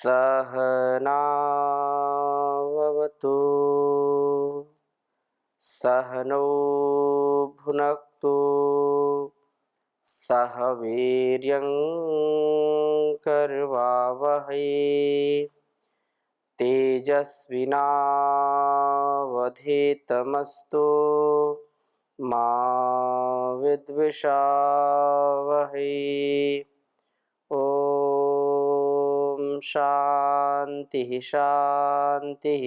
सहनाववतु सहनौ भुनक्तु सह वीर्यं करवावहै तेजस्विनावधीतमस्तु मा विद्विषावहै। ओम शांति शांति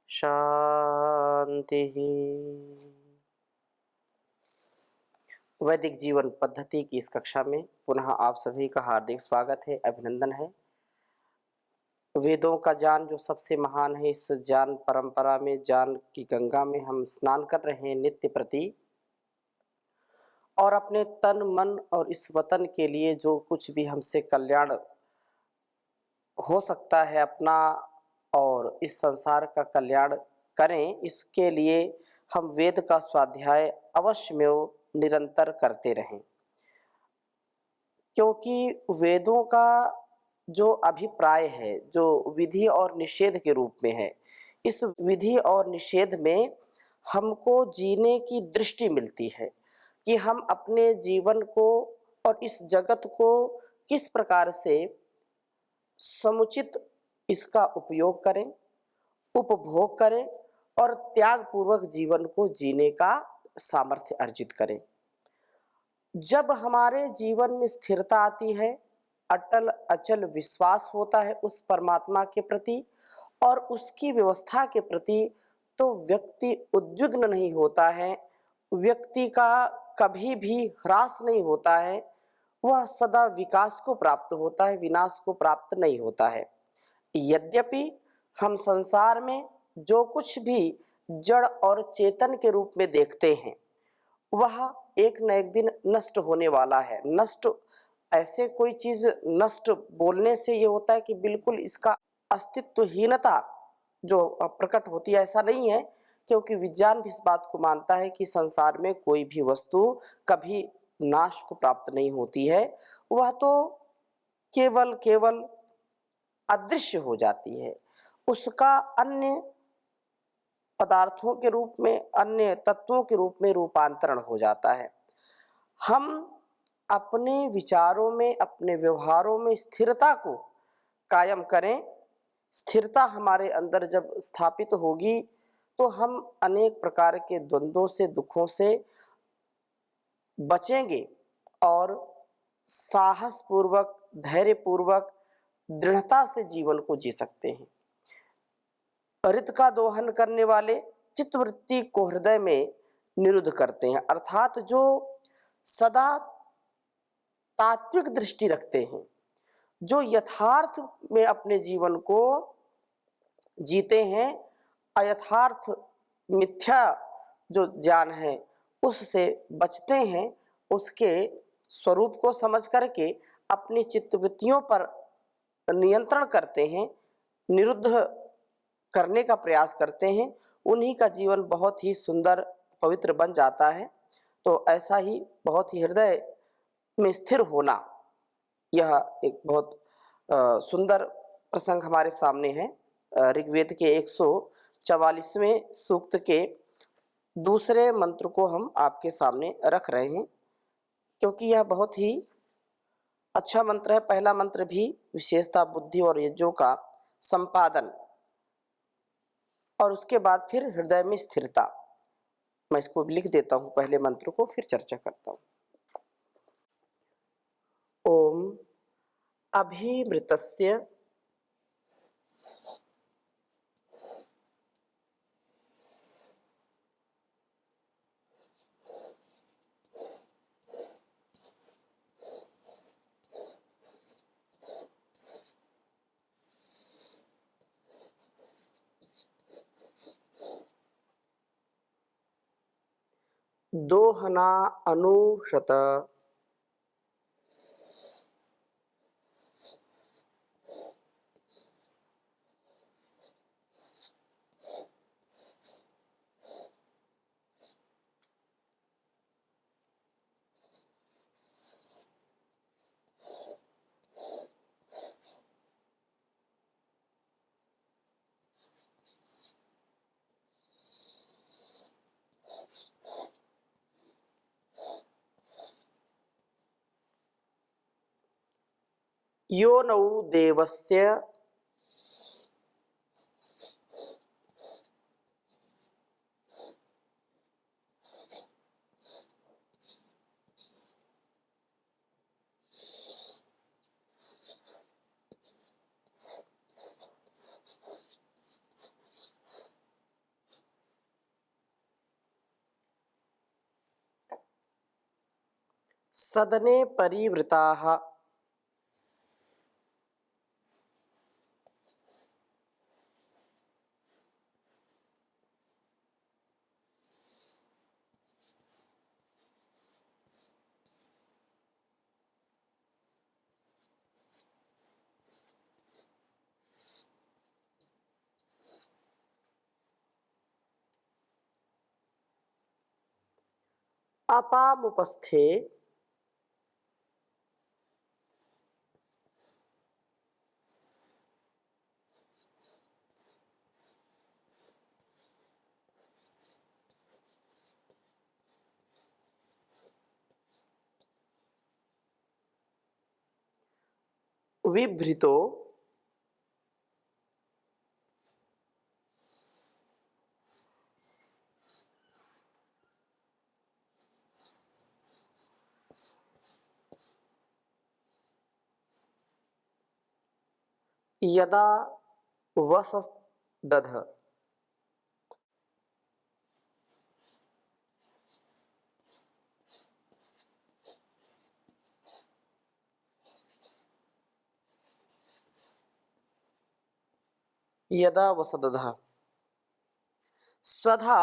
शांति। वैदिक जीवन पद्धति की इस कक्षा में पुनः आप सभी का हार्दिक स्वागत है, अभिनंदन है। वेदों का ज्ञान जो सबसे महान है, इस ज्ञान परंपरा में, ज्ञान की गंगा में हम स्नान कर रहे हैं नित्य प्रति, और अपने तन मन और इस वतन के लिए जो कुछ भी हमसे कल्याण हो सकता है अपना और इस संसार का कल्याण करें, इसके लिए हम वेद का स्वाध्याय अवश्य में निरंतर करते रहें। क्योंकि वेदों का जो अभिप्राय है, जो विधि और निषेध के रूप में है, इस विधि और निषेध में हमको जीने की दृष्टि मिलती है कि हम अपने जीवन को और इस जगत को किस प्रकार से समुचित इसका उपयोग करें, उपभोग करें और त्याग पूर्वक जीवन को जीने का सामर्थ्य अर्जित करें। जब हमारे जीवन में स्थिरता आती है, अटल अचल विश्वास होता है उस परमात्मा के प्रति और उसकी व्यवस्था के प्रति, तो व्यक्ति उद्विग्न नहीं होता है, व्यक्ति का कभी भी ह्रास नहीं होता है, वह सदा विकास को प्राप्त होता है, विनाश को प्राप्त नहीं होता है। यद्यपि हम संसार में जो कुछ भी जड़ और चेतन के रूप में देखते हैं, वह एक न एक दिन नष्ट होने वाला है। नष्ट ऐसे कोई चीज नष्ट बोलने से ये होता है कि बिल्कुल इसका अस्तित्वहीनता जो प्रकट होती है, ऐसा नहीं है। क्योंकि विज्ञान भी इस बात को मानता है कि संसार में कोई भी वस्तु कभी नाश को प्राप्त नहीं होती है, वह तो केवल अदृश्य हो जाती है, उसका अन्य पदार्थों के रूप में, अन्य तत्वों के रूप में रूपांतरण हो जाता है। हम अपने विचारों में, अपने व्यवहारों में स्थिरता को कायम करें। स्थिरता हमारे अंदर जब स्थापित होगी तो हम अनेक प्रकार के द्वंद्वों से, दुखों से बचेंगे और साहस पूर्वक, धैर्य पूर्वक, दृढ़ता से जीवन को जी सकते हैं। रित का दोहन करने वाले चित्तवृत्ति को हृदय में निरुद्ध करते हैं, अर्थात जो सदा तात्विक दृष्टि रखते हैं, जो यथार्थ में अपने जीवन को जीते हैं, अयथार्थ मिथ्या जो ज्ञान है उससे बचते हैं, उसके स्वरूप को समझ करके अपनी चित्तवृत्तियों पर नियंत्रण करते हैं, निरुद्ध करने का प्रयास करते हैं, उन्हीं का जीवन बहुत ही सुंदर पवित्र बन जाता है। तो ऐसा ही बहुत ही हृदय में स्थिर होना, यह एक बहुत सुंदर प्रसंग हमारे सामने है। ऋग्वेद के 144वें सूक्त के दूसरे मंत्र को हम आपके सामने रख रहे हैं, क्योंकि यह बहुत ही अच्छा मंत्र है। पहला मंत्र भी विशेषता बुद्धि और यज्ञों का संपादन, और उसके बाद फिर हृदय में स्थिरता। मैं इसको लिख देता हूं पहले मंत्र को, फिर चर्चा करता हूं। ओम अभिमृतस्य दोहना अनुशत योनौ देवस्य सदने परिवृताः अपामुपस्थे विभृतो यदा वसदध यदा वसदध स्वधा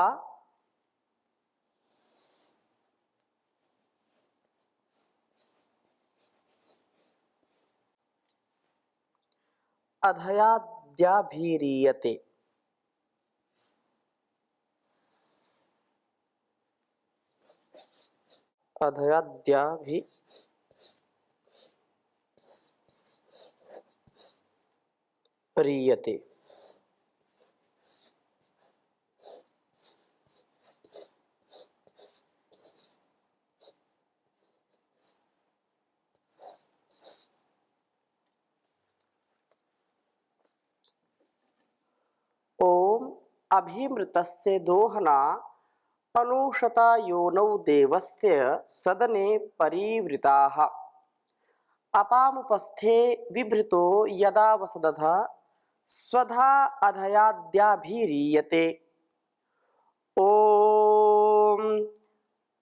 अधयाद्याभिरीयते अधयाद्याभिरीयते ओम अभिमृतस्य दोहना अनुशता योनौ देवस्य सदने परिवृताः अपामुपस्थे विभृतो यदा वसदध स्वधा अधयाद्याभिरीयते ओम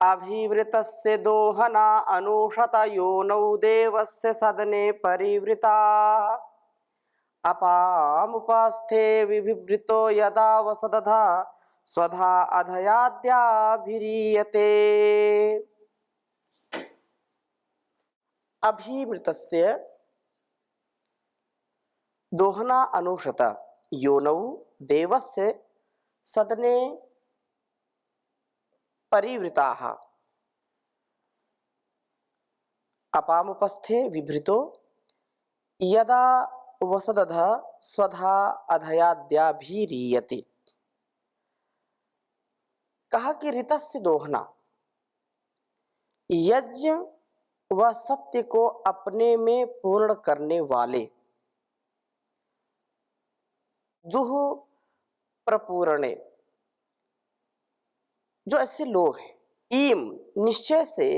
अभिवृतस्य दोहना अनुशत योनौ देवस्य सदने परिवृताः अपामुपस्थे विभृतो यदा वसदध स्वधा अधयाद्याभिरीयते अभिमृतस्य दोहना अनुशत योनौ देवस्य सदने परिवृताः अपामुपस्थे विभृतो यदा वसदध स्वधा अधयाद्याभिरीयते। कहा कि ऋतस्य दोहना यज्ञ व सत्य को अपने में पूर्ण करने वाले दुह प्रपूरणे जो ऐसे लोग हैं ईम निश्चय से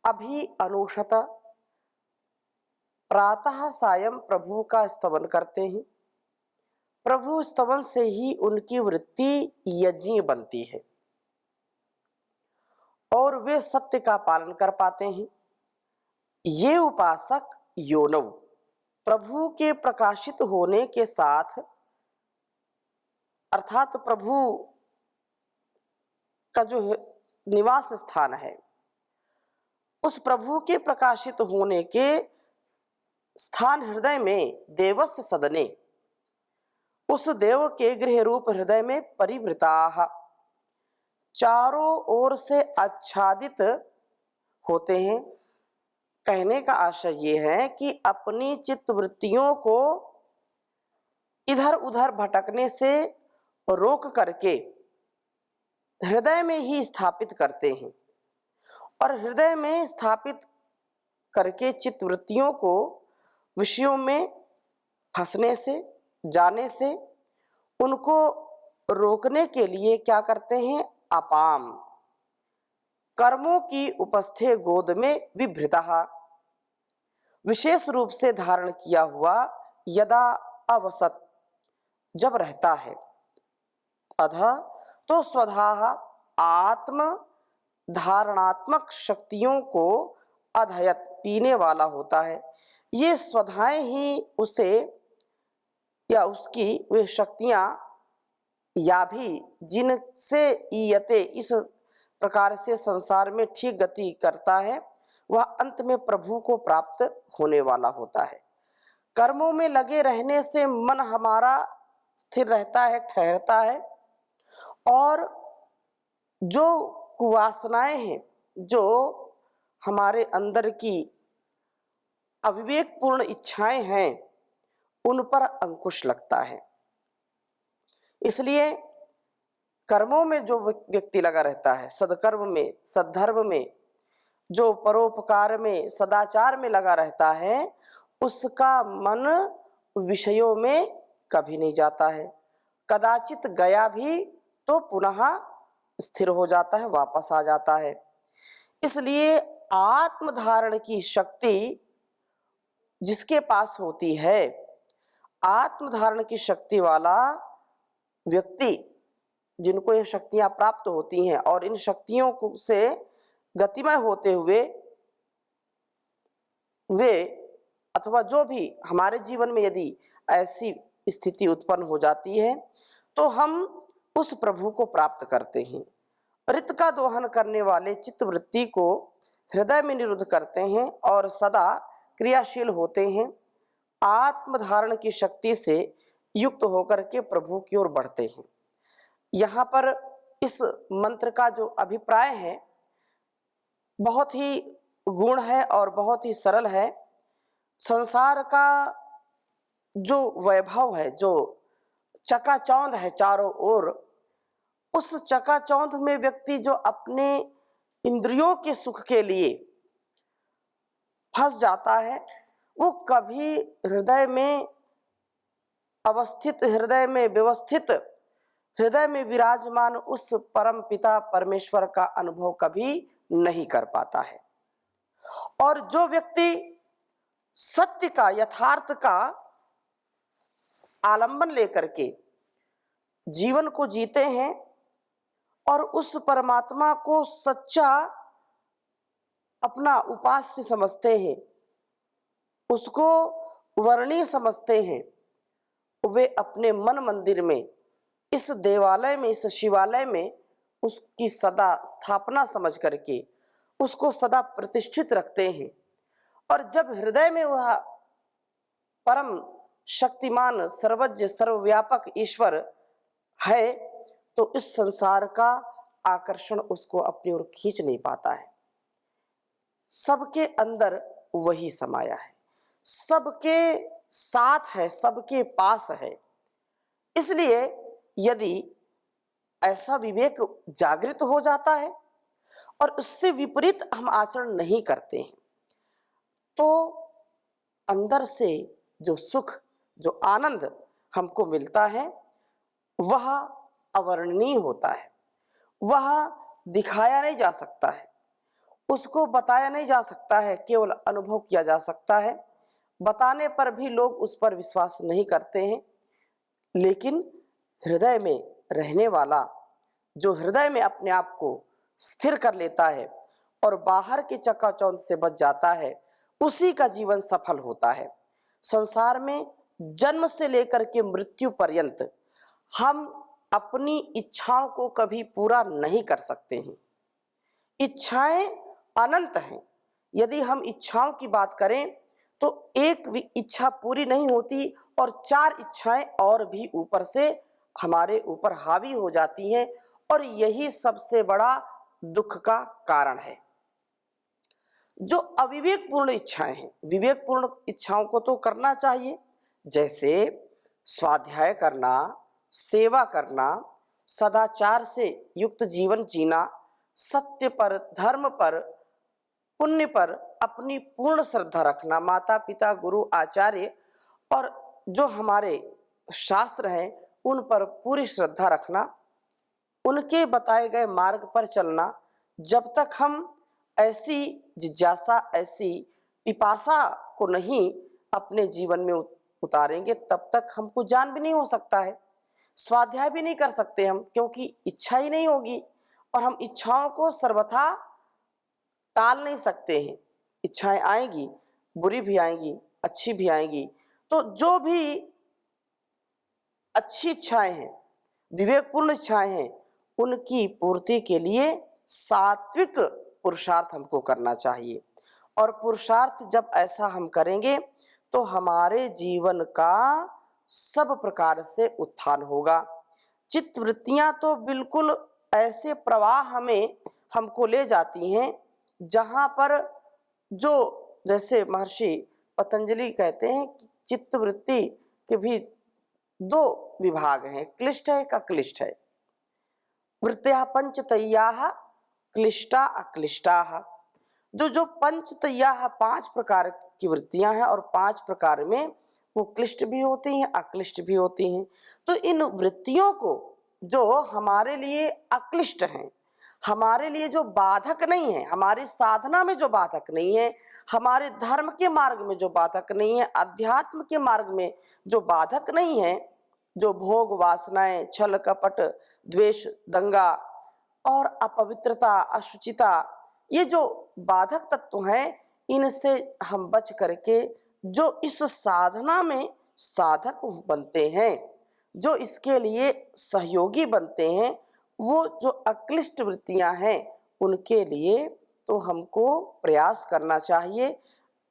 अभी अनुशत प्रातः सायं प्रभु का स्तवन करते हैं। प्रभु स्तवन से ही उनकी वृत्ति यज्ञ बनती है और वे सत्य का पालन कर पाते हैं। ये उपासक योनव प्रभु के प्रकाशित होने के साथ अर्थात प्रभु का जो निवास स्थान है उस प्रभु के प्रकाशित होने के स्थान हृदय में देवस्य सदने उस देव के गृह रूप हृदय में परिवृताः चारों ओर से आच्छादित होते हैं। कहने का आशय ये है कि अपनी चित्त वृत्तियों को इधर उधर भटकने से रोक करके हृदय में ही स्थापित करते हैं और हृदय में स्थापित करके चित्त वृत्तियों को विषयों में फंसने से, जाने से उनको रोकने के लिए क्या करते हैं? अपाम कर्मों की उपस्थे गोद में विभृतः, विशेष रूप से धारण किया हुआ, यदा अवसत जब रहता है, अध तो स्वधाः आत्म धारणात्मक शक्तियों को अधयत पीने वाला होता है। ये स्वधाएं ही उसे या उसकी वे शक्तियां या भी जिनसे ईयते इस प्रकार से संसार में ठीक गति करता है, वह अंत में प्रभु को प्राप्त होने वाला होता है। कर्मों में लगे रहने से मन हमारा स्थिर रहता है, ठहरता है, और जो कुवासनाएं हैं, जो हमारे अंदर की अविवेकपूर्ण इच्छाएं हैं, उन पर अंकुश लगता है। इसलिए कर्मों में जो व्यक्ति लगा रहता है, सदकर्म में, सद्धर्म में, जो परोपकार में, सदाचार में लगा रहता है, उसका मन विषयों में कभी नहीं जाता है। कदाचित गया भी तो पुनः स्थिर हो जाता है, वापस आ जाता है। इसलिए आत्मधारण की शक्ति जिसके पास होती है, आत्मधारण की शक्ति वाला व्यक्ति, जिनको ये शक्तियां प्राप्त होती हैं और इन शक्तियों से गतिमय होते हुए वे अथवा जो भी हमारे जीवन में यदि ऐसी स्थिति उत्पन्न हो जाती है, तो हम उस प्रभु को प्राप्त करते हैं। रित का दोहन करने वाले चित्तवृत्ति को हृदय में निरुद्ध करते हैं और सदा क्रियाशील होते हैं। आत्मधारण की शक्ति से युक्त होकर के प्रभु की ओर बढ़ते हैं। यहाँ पर इस मंत्र का जो अभिप्राय है बहुत ही गुण है और बहुत ही सरल है। संसार का जो वैभव है, जो चकाचौंध है चारों ओर, उस चकाचौंध में व्यक्ति जो अपने इंद्रियों के सुख के लिए फंस जाता है, वो कभी हृदय में अवस्थित, हृदय में व्यवस्थित, हृदय में विराजमान उस परम पिता परमेश्वर का अनुभव कभी नहीं कर पाता है। और जो व्यक्ति सत्य का, यथार्थ का आलंबन लेकर के जीवन को जीते हैं और उस परमात्मा को सच्चा अपना उपास्य समझते हैं, उसको वर्णीय समझते हैं, वे अपने मन मंदिर में, इस देवालय में, इस शिवालय में उसकी सदा स्थापना समझ करके उसको सदा प्रतिष्ठित रखते हैं। और जब हृदय में वह परम शक्तिमान, सर्वज्ञ, सर्वव्यापक ईश्वर है, तो इस संसार का आकर्षण उसको अपनी ओर खींच नहीं पाता है। सबके अंदर वही समाया है, सबके साथ है, सबके पास है। इसलिए यदि ऐसा विवेक जागृत हो जाता है और उससे विपरीत हम आचरण नहीं करते हैं, तो अंदर से जो सुख, जो आनंद हमको मिलता है, वह अवर्णनीय होता है। वह दिखाया नहीं जा सकता है, उसको बताया नहीं जा सकता है, केवल अनुभव किया जा सकता है। बताने पर भी लोग उस पर विश्वास नहीं करते हैं। लेकिन हृदय में रहने वाला, जो हृदय में अपने आप को स्थिर कर लेता है और बाहर के चकाचौंध से बच जाता है, उसी का जीवन सफल होता है। संसार में जन्म से लेकर के मृत्यु पर्यंत हम अपनी इच्छाओं को कभी पूरा नहीं कर सकते हैं। इच्छाएं अनंत हैं। यदि हम इच्छाओं की बात करें तो एक भी इच्छा पूरी नहीं होती और 4 इच्छाएं और भी ऊपर से हमारे ऊपर हावी हो जाती हैं, और यही सबसे बड़ा दुख का कारण है। जो अविवेकपूर्ण इच्छाएं हैं, विवेकपूर्ण इच्छाओं को तो करना चाहिए, जैसे स्वाध्याय करना, सेवा करना, सदाचार से युक्त जीवन जीना, सत्य पर, धर्म पर पुण्य पर अपनी पूर्ण श्रद्धा रखना, माता पिता गुरु आचार्य और जो हमारे शास्त्र हैं उन पर पूरी श्रद्धा रखना, उनके बताए गए मार्ग पर चलना। जब तक हम ऐसी जिज्ञासा, ऐसी पिपासा को नहीं अपने जीवन में उतारेंगे तब तक हमको ज्ञान भी नहीं हो सकता है, स्वाध्याय भी नहीं कर सकते हम, क्योंकि इच्छा ही नहीं होगी और हम इच्छाओं को सर्वथा टाल नहीं सकते हैं। इच्छाएं आएंगी, बुरी भी आएंगी, अच्छी भी आएंगी। तो जो भी अच्छी इच्छाएं हैं, विवेकपूर्ण इच्छाएं हैं, उनकी पूर्ति के लिए सात्विक पुरुषार्थ हमको करना चाहिए। और पुरुषार्थ जब ऐसा हम करेंगे तो हमारे जीवन का सब प्रकार से उत्थान होगा। चित्त वृत्तियां तो बिल्कुल ऐसे प्रवाह हमको ले जाती हैं जहाँ पर जो, जैसे महर्षि पतंजलि कहते हैं कि चित्त वृत्ति के भी दो विभाग हैं, क्लिष्ट है, अक्लिष्ट है। वृत्त्या पंचतय्याः क्लिष्टा अक्लिष्टाः। जो पंचतय्याः 5 प्रकार की वृत्तियां हैं और 5 प्रकार में वो क्लिष्ट भी होती हैं, अक्लिष्ट भी होती हैं। तो इन वृत्तियों को जो हमारे लिए अक्लिष्ट हैं, हमारे लिए जो बाधक नहीं है, हमारी साधना में जो बाधक नहीं है, हमारे धर्म के मार्ग में जो बाधक नहीं है, अध्यात्म के मार्ग में जो बाधक नहीं है, जो भोग वासनाएं, छल कपट, द्वेष, दंगा और अपवित्रता, अशुचिता, ये जो बाधक तत्व हैं, इनसे हम बच करके जो इस साधना में साधक बनते हैं, जो इसके लिए सहयोगी बनते हैं, वो जो अक्लिष्ट वृत्तियां हैं उनके लिए तो हमको प्रयास करना चाहिए,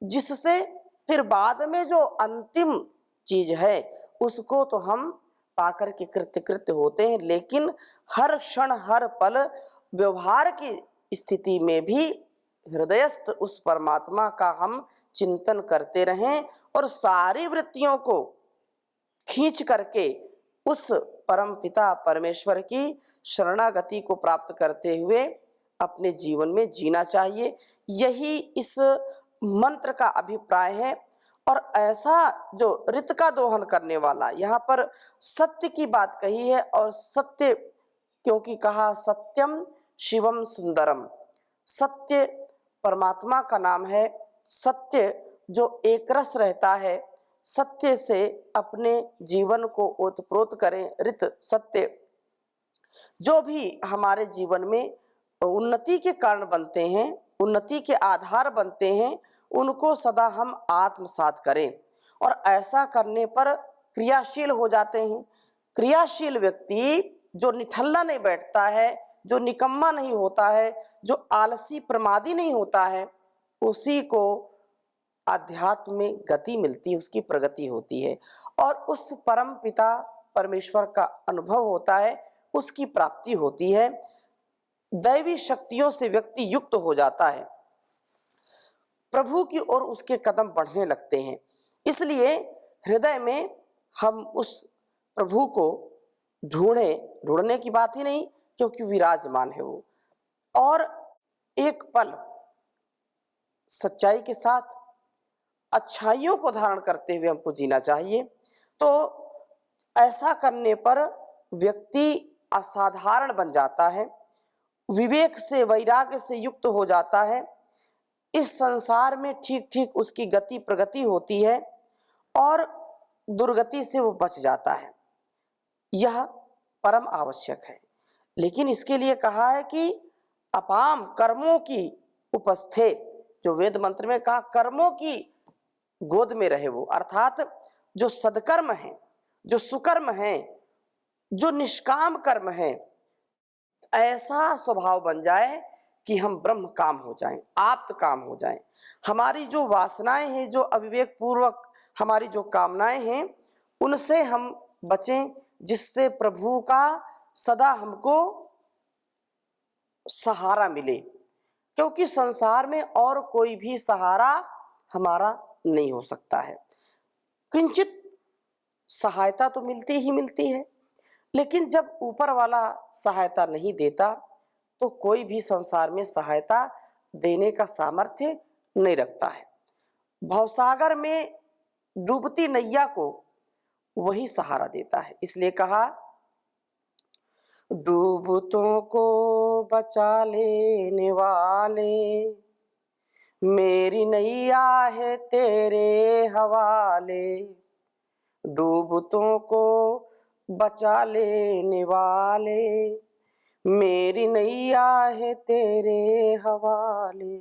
जिससे फिर बाद में जो अंतिम चीज है उसको तो हम पाकर के कृत्य होते हैं। लेकिन हर क्षण हर पल व्यवहार की स्थिति में भी हृदयस्थ उस परमात्मा का हम चिंतन करते रहें और सारी वृत्तियों को खींच करके उस परम पिता परमेश्वर की शरणागति को प्राप्त करते हुए अपने जीवन में जीना चाहिए। यही इस मंत्र का अभिप्राय है। और ऐसा जो ऋत का दोहन करने वाला, यहाँ पर सत्य की बात कही है, और सत्य क्योंकि कहा सत्यम शिवम सुंदरम, सत्य परमात्मा का नाम है। सत्य जो एक रस रहता है, सत्य से अपने जीवन को ओतप्रोत करें। ऋत सत्य जो भी हमारे जीवन में उन्नति के कारण बनते हैं, उन्नति के आधार बनते हैं, उनको सदा हम आत्मसात करें और ऐसा करने पर क्रियाशील हो जाते हैं। क्रियाशील व्यक्ति जो निठल्ला नहीं बैठता है, जो निकम्मा नहीं होता है, जो आलसी प्रमादी नहीं होता है, उसी को आध्यात्म में गति मिलती है, उसकी प्रगति होती है और उस परम पिता परमेश्वर का अनुभव होता है, उसकी प्राप्ति होती है। दैवी शक्तियों से व्यक्ति युक्त हो जाता है, प्रभु की ओर उसके कदम बढ़ने लगते हैं। इसलिए हृदय में हम उस प्रभु को ढूंढने की बात ही नहीं, क्योंकि विराजमान है वो। और एक पल सच्चाई के साथ अच्छाइयों को धारण करते हुए हमको जीना चाहिए। तो ऐसा करने पर व्यक्ति असाधारण बन जाता है, विवेक से वैराग्य से युक्त हो जाता है। इस संसार में ठीक ठीक उसकी गति प्रगति होती है और दुर्गति से वो बच जाता है। यह परम आवश्यक है। लेकिन इसके लिए कहा है कि अपाम कर्मों की उपस्थे, जो वेद मंत्र में कहा कर्मों की गोद में रहे वो, अर्थात जो सदकर्म है, जो सुकर्म है, जो निष्काम कर्म है, ऐसा स्वभाव बन जाए कि हम ब्रह्म काम हो जाएं, आप्त काम हो जाएं। हमारी जो वासनाएं हैं, जो अविवेक पूर्वक हमारी जो कामनाएं हैं, उनसे हम बचें, जिससे प्रभु का सदा हमको सहारा मिले। क्योंकि संसार में और कोई भी सहारा हमारा नहीं हो सकता है। किंचित सहायता तो मिलती ही मिलती है, लेकिन जब ऊपर वाला सहायता नहीं देता तो कोई भी संसार में सहायता देने का सामर्थ्य नहीं रखता है। भवसागर में डूबती नैया को वही सहारा देता है। इसलिए कहा, डूबतों को बचा लेने वाले, मेरी नैया है तेरे हवाले। डूबतों को बचा लेने वाले, मेरी नैया है तेरे हवाले।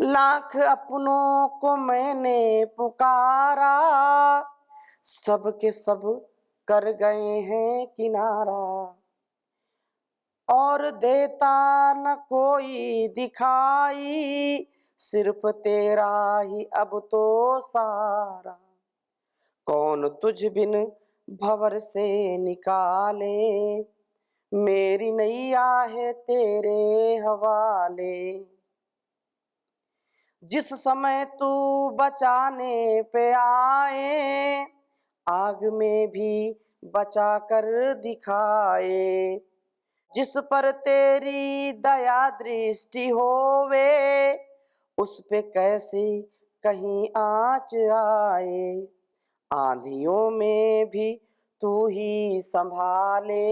लाख अपनों को मैंने पुकारा, सब के सब कर गए हैं किनारा। और देता न कोई दिखाई, सिर्फ तेरा ही अब तो सारा। कौन तुझ बिन भंवर से निकाले, मेरी नैया है तेरे हवाले। जिस समय तू बचाने पे आए, आग में भी बचा कर दिखाए। जिस पर तेरी दया दृष्टि होवे, उस पे कैसी कहीं आँच आए। आंधियों में भी तू ही संभाले,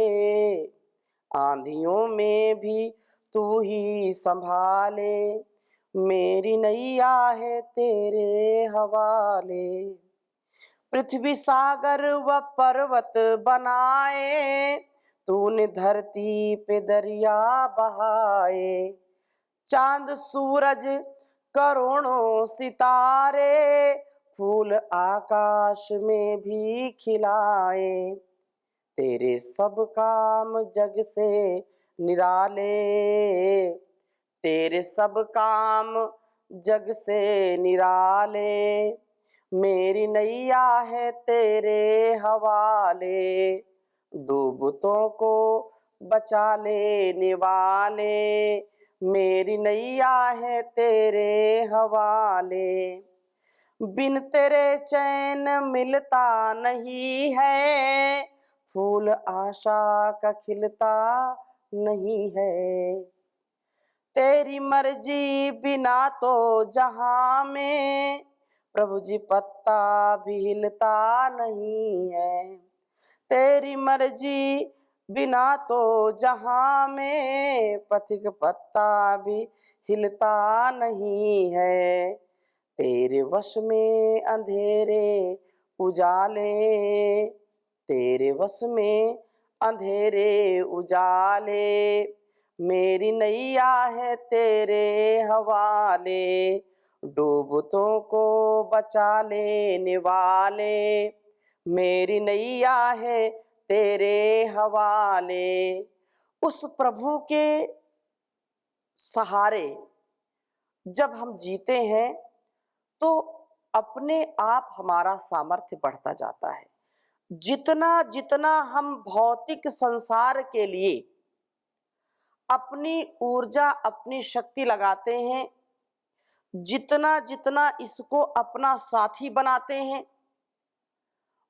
आंधियों में भी तू ही संभाले, मेरी नैया है तेरे हवाले। पृथ्वी सागर व पर्वत बनाए, तूने धरती पे दरिया बहाए। चांद सूरज करोड़ों सितारे, फूल आकाश में भी खिलाए। तेरे सब काम जग से निराले, तेरे सब काम जग से निराले, मेरी नैया है तेरे हवाले। डूबतों को बचा लेने वाले, मेरी नैया है तेरे हवाले। बिन तेरे चैन मिलता नहीं है, फूल आशा का खिलता नहीं है। तेरी मर्जी बिना तो जहां में, प्रभु जी पत्ता भी हिलता नहीं है। तेरी मर्जी बिना तो जहां में, पथिक पत्ता भी हिलता नहीं है। तेरे वश में अंधेरे उजाले, तेरे वश में अंधेरे उजाले, मेरी नैया है तेरे हवाले। डूबतों को बचा लेने वाले, मेरी नैया है तेरे हवाले। उस प्रभु के सहारे जब हम जीते हैं तो अपने आप हमारा सामर्थ्य बढ़ता जाता है। जितना जितना हम भौतिक संसार के लिए अपनी ऊर्जा, अपनी शक्ति लगाते हैं, जितना जितना इसको अपना साथी बनाते हैं,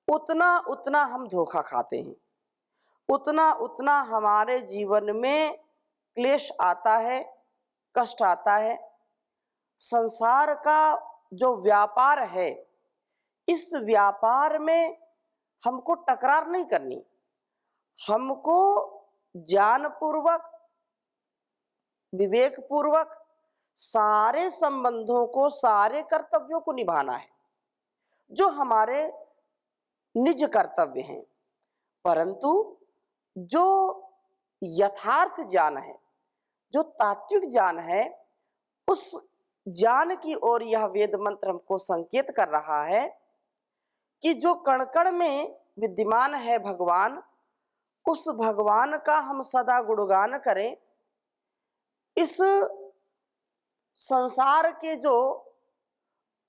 उतना उतना हम धोखा खाते हैं, उतना उतना हमारे जीवन में क्लेश आता है, कष्ट आता है। संसार का जो व्यापार है, इस व्यापार में हमको टकरार नहीं करनी, हमको ज्ञानपूर्वक, विवेकपूर्वक सारे संबंधों को, सारे कर्तव्यों को निभाना है जो हमारे निज कर्तव्य हैं। परंतु जो यथार्थ ज्ञान है, जो तात्विक ज्ञान है, उस ज्ञान की ओर यह वेद मंत्र हमको संकेत कर रहा है कि जो कण कण में विद्यमान है भगवान, उस भगवान का हम सदा गुणगान करें। इस संसार के जो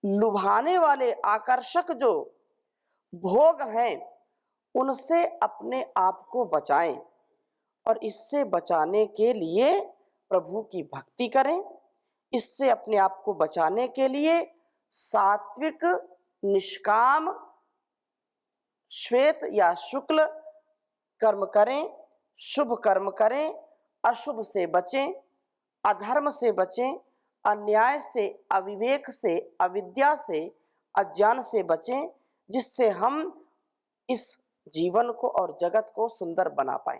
लुभाने वाले आकर्षक जो भोग हैं, उनसे अपने आप को बचाएं और इससे बचाने के लिए प्रभु की भक्ति करें। इससे अपने आप को बचाने के लिए सात्विक, निष्काम, श्वेत या शुक्ल कर्म करें, शुभ कर्म करें, अशुभ से बचें अधर्म से बचें, अन्याय से, अविवेक से, अविद्या से, अज्ञान से बचें, जिससे हम इस जीवन को और जगत को सुंदर बना पाएं।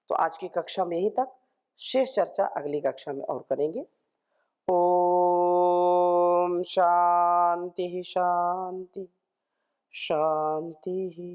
तो आज की कक्षा में यही तक, शेष चर्चा अगली कक्षा में और करेंगे। ओम शांति शांति शांति।